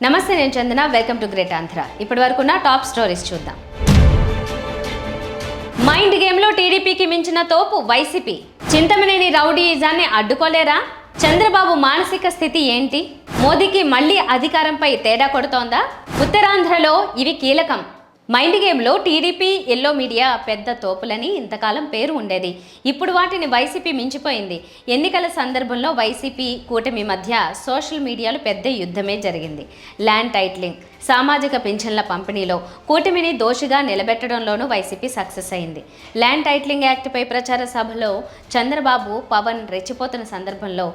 నమస్తే, నేను Chandana. Welcome to great Andhra. ఇప్పటి వరకు ఉన్న టాప్ స్టోరీస్ చూద్దాం. మైండ్ గేమ్లో టీడీపీకి మించిన తోపు వైసీపీ. చింతమనేని రౌడీయిజాన్ని అడ్డుకోలేరా? చంద్రబాబు మానసిక స్థితి ఏంటి? మోదీకి మళ్లీ అధికారంపై తేడా కొడుతోందా? ఉత్తరాంధ్రలో ఇవి కీలకం. మైండ్ గేమ్లో టీడీపీ, ఎల్లో మీడియా పెద్ద తోపులని ఇంతకాలం పేరు ఉండేది. ఇప్పుడు వాటిని వైసీపీ మించిపోయింది. ఎన్నికల సందర్భంలో వైసీపీ, కూటమి మధ్య సోషల్ మీడియాలో పెద్ద యుద్ధమే జరిగింది. ల్యాండ్ టైటిలింగ్, సామాజిక పింఛన్ల పంపిణీలో కూటమిని దోషిగా నిలబెట్టడంలోనూ వైసీపీ సక్సెస్ అయింది. ల్యాండ్ టైటిలింగ్ యాక్ట్పై ప్రచార సభలో చంద్రబాబు, పవన్ రెచ్చిపోతున్న సందర్భంలో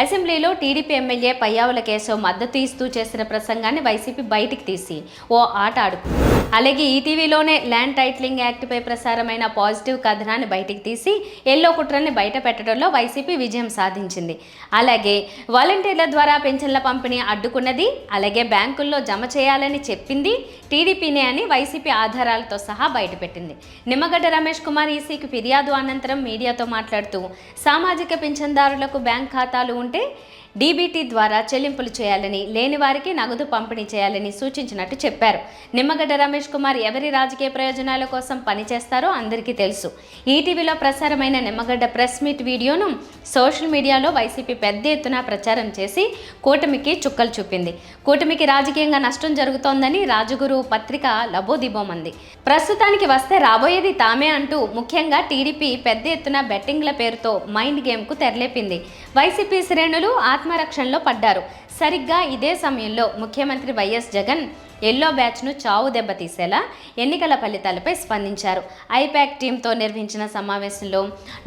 అసెంబ్లీలో టీడీపీ ఎమ్మెల్యే పయ్యావుల కేశవ్ మద్దతు ఇస్తూ చేసిన ప్రసంగాన్ని వైసీపీ బయటికి తీసి ఓ ఆట ఆడుకుంది. అలాగే ఈటీవీలోనే ల్యాండ్ టైటిలింగ్ యాక్ట్పై ప్రసారమైన పాజిటివ్ కథనాన్ని బయటికి తీసి ఎల్లో కుట్రల్ని బయట పెట్టడంలో వైసీపీ విజయం సాధించింది. అలాగే వాలంటీర్ల ద్వారా పెన్షన్ల పంపిణీ అడ్డుకున్నది, అలాగే బ్యాంకుల్లో జమ చేయాలని చెప్పింది టీడీపీనే అని వైసీపీ ఆధారాలతో సహా బయటపెట్టింది. నిమ్మగడ్డ రమేష్ కుమార్ ఈసీకి ఫిర్యాదు అనంతరం మీడియాతో మాట్లాడుతూ సామాజిక పింఛన్దారులకు బ్యాంక్ ఖాతాలు ఉంటే డీబీటీ ద్వారా చెల్లింపులు చేయాలని, లేని వారికి నగదు పంపిణీ చేయాలని సూచించినట్టు చెప్పారు. నిమ్మగడ్డ రమేష్ కుమార్ ఎవరి రాజకీయ ప్రయోజనాల కోసం పనిచేస్తారో అందరికీ తెలుసు. ఈటీవీలో ప్రసారమైన నిమ్మగడ్డ ప్రెస్ మీట్ వీడియోను సోషల్ మీడియాలో వైసీపీ పెద్ద ఎత్తున ప్రచారం చేసి కూటమికి చుక్కలు చూపింది. కూటమికి రాజకీయంగా నష్టం జరుగుతోందని రాజగురు పత్రిక లబోదిబోమంది. ప్రస్తుతానికి వస్తే రాబోయేది తామే అంటూ ముఖ్యంగా టీడీపీ పెద్ద ఎత్తున బెట్టింగ్ల పేరుతో మైండ్ గేమ్కు తెరలేపింది. వైసీపీ శ్రేణులు ఆత్మరక్షణలో పడ్డారు. సరిగ్గా ఇదే సమయంలో ముఖ్యమంత్రి వైఎస్ జగన్ ఎల్లో బ్యాచ్ను చావు దెబ్బతీసేలా ఎన్నికల ఫలితాలపై స్పందించారు. ఐపాక్ టీంతో నిర్వహించిన సమావేశంలో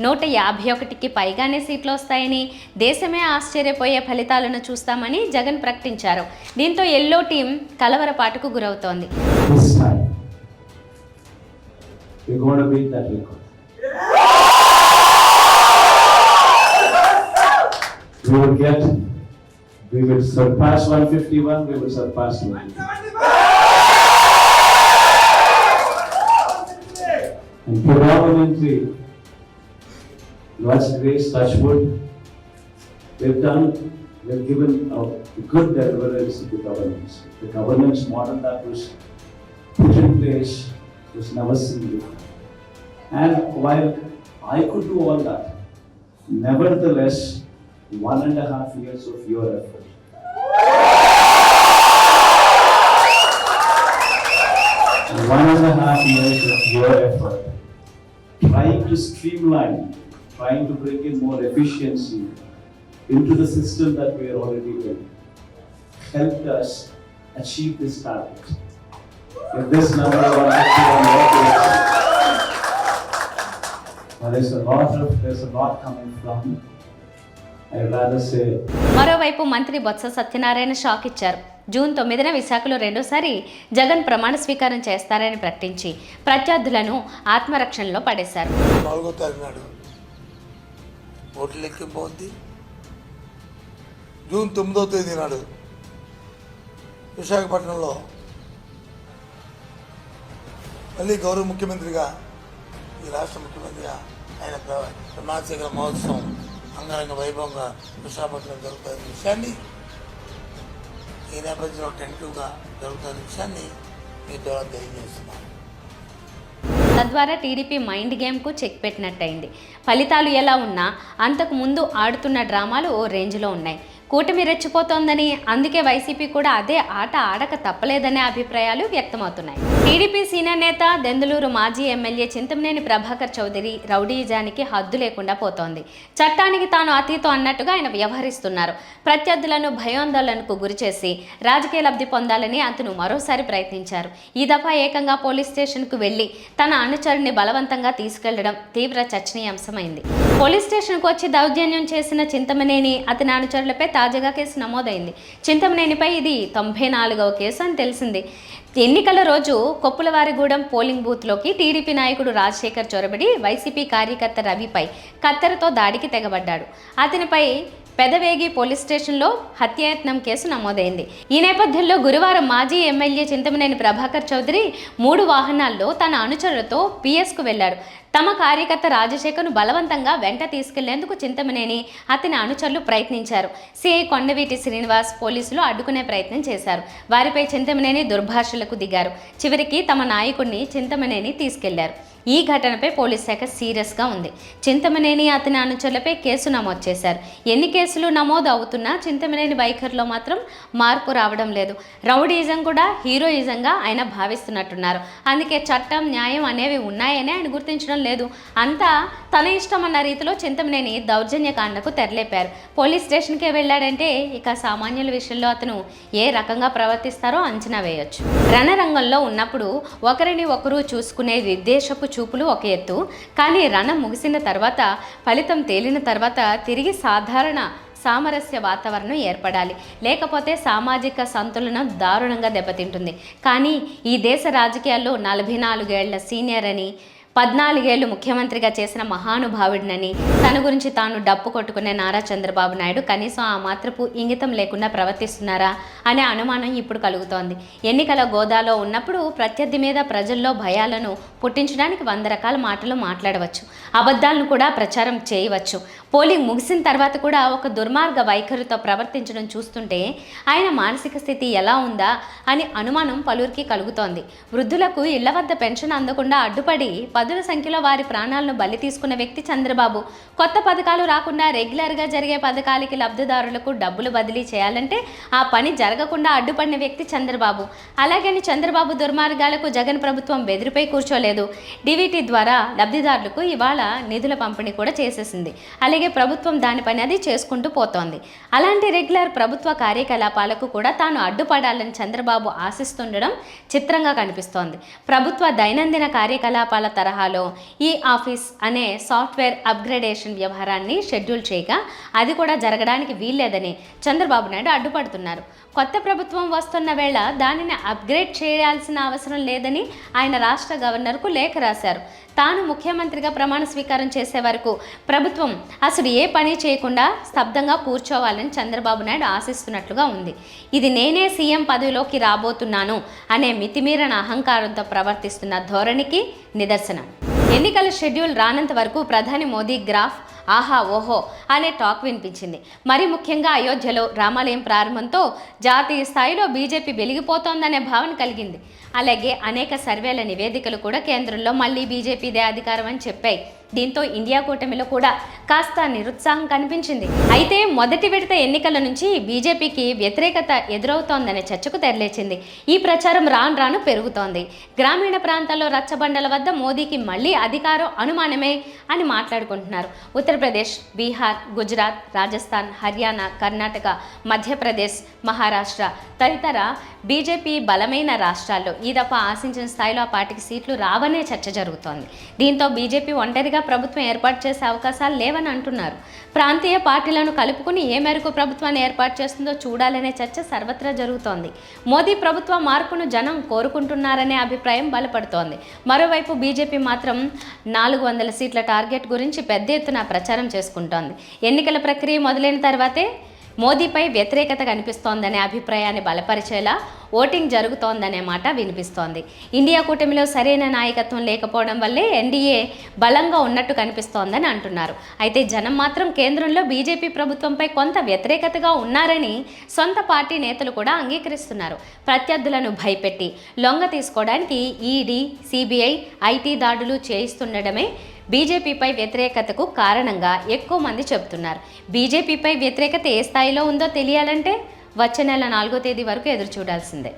151కి పైగానే సీట్లు వస్తాయని, దేశమే ఆశ్చర్యపోయే ఫలితాలను చూస్తామని జగన్ ప్రకటించారు. దీంతో ఎల్లో టీం కలవరపాటుకు గురవుతోంది. We will surpass 151, we will surpass 151. And predominantly, God's grace, touch wood, we've given a good deliverance to the governance. The governance model that was put in place was never seen before. And while I could do all that, nevertheless, 1.5 years of your effort. 1.5 years of your effort, trying to streamline, trying to bring in more efficiency into the system that we are already in, helped us achieve this target. If this number of 151 there's a lot coming from. మరోవైపు మంత్రి Botsa Satyanarayana shock ఇచ్చారు. June 9న విశాఖలో రెండోసారి జగన్ ప్రమాణ స్వీకారం చేస్తారని ప్రకటించి ప్రత్యర్థులను ఆత్మరక్షణలో పడేశారు. 4వ తారీఖు నాడు ఓట్ల లెక్కింపు ఉంది. జూన్ 9వ తేదీ నాడు విశాఖపట్నంలో మళ్ళీ గౌరవ ముఖ్యమంత్రిగా, ఈ రాష్ట్ర ముఖ్యమంత్రిగా ఆయన ప్రమాణ స్వీకార మహోత్సవం అంగరంగ వైభవంగా విశాఖపట్నం జరుగుతున్న విషయాన్ని, ఈ నేపథ్యంలో టెంటివ్గా జరుగుతున్న విషయాన్ని మీ ద్వారా తెలియజేస్తున్నాను. తద్వారా టీడీపీ మైండ్ గేమ్కు చెక్ పెట్టినట్టయింది. ఫలితాలు ఎలా ఉన్నా అంతకు ముందు ఆడుతున్న డ్రామాలు ఓ రేంజ్లో ఉన్నాయి. కూటమి రెచ్చిపోతోందని, అందుకే వైసీపీ కూడా అదే ఆట ఆడక తప్పలేదనే అభిప్రాయాలు వ్యక్తమవుతున్నాయి. టీడీపీ సీనియర్ నేత, దెందులూరు మాజీ ఎమ్మెల్యే చింతమనేని ప్రభాకర్ చౌదరి రౌడీయిజానికి హద్దు లేకుండా పోతోంది. చట్టానికి తాను అతీతం అన్నట్టుగా ఆయన వ్యవహరిస్తున్నారు. ప్రత్యర్థులను భయాందోళనకు గురిచేసి రాజకీయ లబ్ధి పొందాలని అతను మరోసారి ప్రయత్నించారు. ఈ దఫా ఏకంగా పోలీస్ స్టేషన్కు వెళ్లి తన అనుచరుని బలవంతంగా తీసుకెళ్లడం తీవ్ర చర్చనీయాంశమైంది. పోలీస్ స్టేషన్కు వచ్చి దౌర్జన్యం చేసిన చింతమనేని, అతని అనుచరులపై తాజాగా కేసు నమోదైంది. చింతమనేనిపై ఇది 94వ కేసు అని తెలిసింది. ఎన్నికల రోజు కొప్పులవారిగూడెం పోలింగ్ బూత్లోకి టీడీపీ నాయకుడు రాజశేఖర్ చొరబడి వైసీపీ కార్యకర్త రవిపై కత్తెరతో దాడికి తెగబడ్డాడు. అతనిపై పెదవేగి పోలీస్ స్టేషన్లో హత్యాయత్నం కేసు నమోదైంది. ఈ నేపథ్యంలో గురువారం మాజీ ఎమ్మెల్యే చింతమనేని ప్రభాకర్ చౌదరి 3 వాహనాల్లో తన అనుచరులతో పిఎస్కు వెళ్లారు. తమ కార్యకర్త రాజశేఖర్ను బలవంతంగా వెంట తీసుకెళ్లేందుకు చింతమనేని అతని అనుచరులు ప్రయత్నించారు. సిఐ కొండవీటి శ్రీనివాస్ పోలీసులు అడ్డుకునే ప్రయత్నం చేశారు. వారిపై చింతమనేని దుర్భాషలకు దిగారు. చివరికి తమ నాయకుడిని చింతమనేని తీసుకెళ్లారు. ఈ ఘటనపై పోలీస్ శాఖ సీరియస్గా ఉంది. చింతమనేని అతని అనుచరులపై కేసు నమోదు చేశారు. ఎన్ని కేసులు నమోదు అవుతున్నా చింతమనేని వైఖరిలో మాత్రం మార్పు రావడం లేదు. రౌడీయిజం కూడా హీరోయిజంగా ఆయన భావిస్తున్నట్టున్నారు. అందుకే చట్టం న్యాయం అనేవి ఉన్నాయని ఆయన గుర్తించడం లేదు. అంతా తన ఇష్టం అన్న రీతిలో చింతమనేని దౌర్జన్యకాండకు తెరలేపారు. పోలీస్ స్టేషన్కే వెళ్ళాడంటే ఇక సామాన్యుల విషయంలో అతను ఏ రకంగా ప్రవర్తిస్తారో అంచనా వేయొచ్చు. రణరంగంలో ఉన్నప్పుడు ఒకరిని ఒకరు చూసుకునే విద్వేషపు చూపులు ఒక ఎత్తు, కానీ రణం ముగిసిన తర్వాత, ఫలితం తేలిన తర్వాత తిరిగి సాధారణ సామరస్య వాతావరణం ఏర్పడాలి. లేకపోతే సామాజిక సంతులనం దారుణంగా దెబ్బతింటుంది. కానీ ఈ దేశ రాజకీయాల్లో 44 ఏళ్ల సీనియర్ అని, 14 ఏళ్లు ముఖ్యమంత్రిగా చేసిన మహానుభావుడినని, తన గురించి తాను డప్పు కొట్టుకునే నారా చంద్రబాబు నాయుడు కనీసం ఆ మాత్రపు ఇంగితం లేకుండా ప్రవర్తిస్తున్నారా అనే అనుమానం ఇప్పుడు కలుగుతోంది. ఎన్నికల గోదాలో ఉన్నప్పుడు ప్రత్యర్థి మీద ప్రజల్లో భయాలను పుట్టించడానికి 100 రకాల మాటలు మాట్లాడవచ్చు, అబద్ధాలను కూడా ప్రచారం చేయవచ్చు. పోలింగ్ ముగిసిన తర్వాత కూడా ఒక దుర్మార్గ వైఖరితో ప్రవర్తించడం చూస్తుంటే ఆయన మానసిక స్థితి ఎలా ఉందా అని అనుమానం పలువురికి కలుగుతోంది. వృద్ధులకు ఇళ్ల వద్ద పెన్షన్ అందకుండా అడ్డుపడి పదుల సంఖ్యలో వారి ప్రాణాలను బలి తీసుకున్న వ్యక్తి చంద్రబాబు. కొత్త పథకాలు రాకుండా రెగ్యులర్గా జరిగే పథకాలకి లబ్ధిదారులకు డబ్బులు బదిలీ చేయాలంటే ఆ పని జరగకుండా అడ్డుపడిన వ్యక్తి చంద్రబాబు. అలాగని చంద్రబాబు దుర్మార్గాలకు జగన్ ప్రభుత్వం బెదిరిపై కూర్చోలేదు. డివిటీ ద్వారా లబ్ధిదారులకు ఇవాళ నిధుల పంపిణీ కూడా చేసేసింది. అలాగే ప్రభుత్వం దాని పని అది చేసుకుంటూ పోతోంది. అలాంటి రెగ్యులర్ ప్రభుత్వ కార్యకలాపాలకు కూడా తాను అడ్డుపడాలని చంద్రబాబు ఆశిస్తుండడం చిత్రంగా కనిపిస్తోంది. ప్రభుత్వ దైనందిన కార్యకలాపాల తరహాలో ఈ ఆఫీస్ అనే సాఫ్ట్వేర్ అప్గ్రేడేషన్ వ్యవహారాన్ని షెడ్యూల్ చేయగా అది కూడా జరగడానికి వీల్లేదని చంద్రబాబు నాయుడు అడ్డుపడుతున్నారు. కొత్త ప్రభుత్వం వస్తున్న వేళ దానిని అప్గ్రేడ్ చేయాల్సిన అవసరం లేదని ఆయన రాష్ట్ర గవర్నర్కు లేఖ రాశారు. తాను ముఖ్యమంత్రిగా ప్రమాణ స్వీకారం చేసే వరకు ప్రభుత్వం అసలు ఏ పని చేయకుండా స్తబ్దంగా కూర్చోవాలని చంద్రబాబు నాయుడు ఆశిస్తున్నట్లుగా ఉంది. ఇది నేనే సీఎం పదవిలోకి రాబోతున్నాను అనే మితిమీరిన అహంకారంతో ప్రవర్తిస్తున్న ధోరణికి నిదర్శనం. ఎన్నికల షెడ్యూల్ రానంత వరకు ప్రధాని మోదీ గ్రాఫ్ ఆహా ఓహో అనే టాక్ వినిపించింది. మరి ముఖ్యంగా అయోధ్యలో రామాలయం ప్రారంభంతో జాతీయ స్థాయిలో బీజేపీ వెలిగిపోతోందనే భావన కలిగింది. అలాగే అనేక సర్వేల నివేదికలు కూడా కేంద్రంలో మళ్ళీ బీజేపీదే అధికారం అని చెప్పాయి. దీంతో ఇండియా కూటమిలో కూడా కాస్త నిరుత్సాహం కనిపించింది. అయితే మొదటి విడత ఎన్నికల నుంచి బీజేపీకి వ్యతిరేకత ఎదురవుతోందనే చర్చకు తెరలేచింది. ఈ ప్రచారం రాను రాను పెరుగుతోంది. గ్రామీణ ప్రాంతాల్లో రచ్చబండల వద్ద మోదీకి మళ్ళీ అధికారం అనుమానమే అని మాట్లాడుకుంటున్నారు. ఉత్తరప్రదేశ్, బీహార్, గుజరాత్, రాజస్థాన్, హర్యానా, కర్ణాటక, మధ్యప్రదేశ్, మహారాష్ట్ర తదితర బీజేపీ బలమైన రాష్ట్రాల్లో ఈ దఫా ఆశించిన స్థాయిలో ఆ పార్టీకి సీట్లు రావనే చర్చ జరుగుతోంది. దీంతో బీజేపీ ఒంటరిగా ప్రభుత్వం ఏర్పాటు చేసే అవకాశాలు లేవని అంటున్నారు. ప్రాంతీయ పార్టీలను కలుపుకుని ఏ మేరకు ప్రభుత్వాన్ని ఏర్పాటు చేస్తుందో చూడాలనే చర్చ సర్వత్రా జరుగుతోంది. మోదీ ప్రభుత్వ మార్పును జనం కోరుకుంటున్నారనే అభిప్రాయం బలపడుతోంది. మరోవైపు బీజేపీ మాత్రం 400 సీట్ల టార్గెట్ గురించి పెద్ద ఎత్తున ప్రచారం చేసుకుంటోంది. ఎన్నికల ప్రక్రియ మొదలైన తర్వాతే మోదీపై వ్యతిరేకత కనిపిస్తోందనే అభిప్రాయాన్ని బలపరిచేలా ఓటింగ్ జరుగుతోందనే మాట వినిపిస్తోంది. ఇండియా కూటమిలో సరైన నాయకత్వం లేకపోవడం వల్లే ఎన్డీఏ బలంగా ఉన్నట్టు కనిపిస్తోందని అంటున్నారు. అయితే జనం మాత్రం కేంద్రంలో బీజేపీ ప్రభుత్వంపై కొంత వ్యతిరేకతగా ఉన్నారని సొంత పార్టీ నేతలు కూడా అంగీకరిస్తున్నారు. ప్రత్యర్థులను భయపెట్టి లొంగ తీసుకోవడానికి ఈడీ, సిబిఐ, ఐటీ దాడులు చేయిస్తుండడమే బీజేపీపై వ్యతిరేకతకు కారణంగా ఎక్కువ మంది చెబుతున్నారు. బీజేపీపై వ్యతిరేకత ఏ స్థాయిలో ఉందో తెలియాలంటే వచ్చే నెల 4వ తేదీ వరకు ఎదురు చూడాల్సిందే.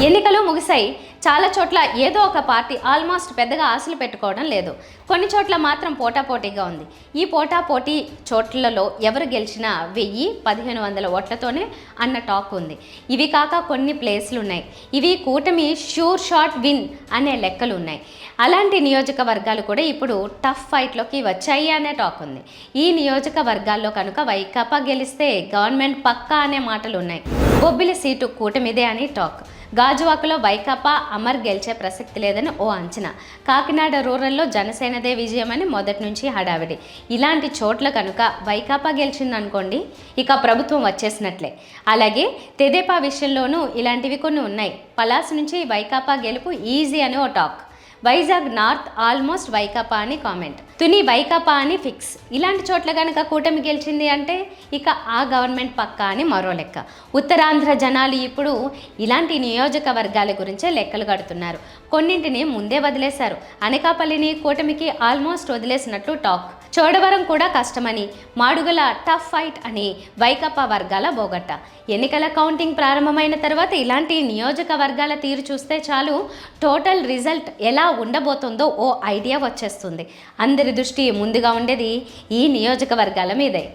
ఎన్నికలు ముగిశాయి. చాలా చోట్ల ఏదో ఒక పార్టీ ఆల్మోస్ట్ పెద్దగా ఆశలు పెట్టుకోవడం లేదు. కొన్ని చోట్ల మాత్రం పోటాపోటీగా ఉంది. ఈ పోటాపోటీ చోట్లలో ఎవరు గెలిచినా 1000-1500 ఓట్లతోనే అన్న టాక్ ఉంది. ఇవి కాక కొన్ని ప్లేస్లు ఉన్నాయి. ఇవి కూటమి షూర్ షాట్ విన్ అనే లెక్కలు ఉన్నాయి. అలాంటి నియోజకవర్గాలు కూడా ఇప్పుడు టఫ్ ఫైట్లోకి వచ్చాయి అనే టాక్ ఉంది. ఈ నియోజకవర్గాల్లో కనుక వైకాపా గెలిస్తే గవర్నమెంట్ పక్కా అనే మాటలు ఉన్నాయి. బొబ్బిలి సీటు కూటమిదే అని టాక్. గాజువాకలో వైకాపా అమర్ గెలిచే ప్రసక్తి లేదని ఓ అంచనా. కాకినాడ రూరల్లో జనసేనదే విజయమని మొదటి నుంచి హడావిడి. ఇలాంటి చోట్ల కనుక వైకాపా గెలిచిందనుకోండి ఇక ప్రభుత్వం వచ్చేసినట్లే. అలాగే తెదేపా విషయంలోనూ ఇలాంటివి కొన్ని ఉన్నాయి. పలాస్ నుంచి వైకాపా గెలుపు ఈజీ అని ఓ talk. Vizag north almost Vaikapa అని కామెంట్. తుని వైకాపా అని ఫిక్స్. ఇలాంటి చోట్ల కనుక కూటమి గెలిచింది అంటే ఇక ఆ గవర్నమెంట్ పక్కా అని మరో లెక్క. ఉత్తరాంధ్ర జనాలు ఇప్పుడు ఇలాంటి నియోజకవర్గాల గురించే లెక్కలు కడుతున్నారు. కొన్నింటిని ముందే వదిలేశారు. అనకాపల్లిని కూటమికి ఆల్మోస్ట్ వదిలేసినట్లు టాక్. చోడవరం కూడా కష్టమని, మాడుగుల టఫ్ ఫైట్ అని వైకాపా వర్గాల బోగట్ట. ఎన్నికల కౌంటింగ్ ప్రారంభమైన తర్వాత ఇలాంటి నియోజకవర్గాల తీరు చూస్తే చాలు టోటల్ రిజల్ట్ ఎలా ఉండబోతుందో ఓ ఐడియా వచ్చేస్తుంది. అందరి దృష్టి ముందుగా ఉండేది ఈ నియోజకవర్గాల మీదే.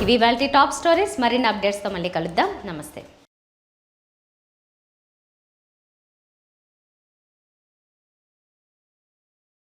ఇవి ఇవాల్టి టాప్ స్టోరీస్. మరిన్ని అప్డేట్స్తో మళ్ళీ కలుద్దాం. నమస్తే.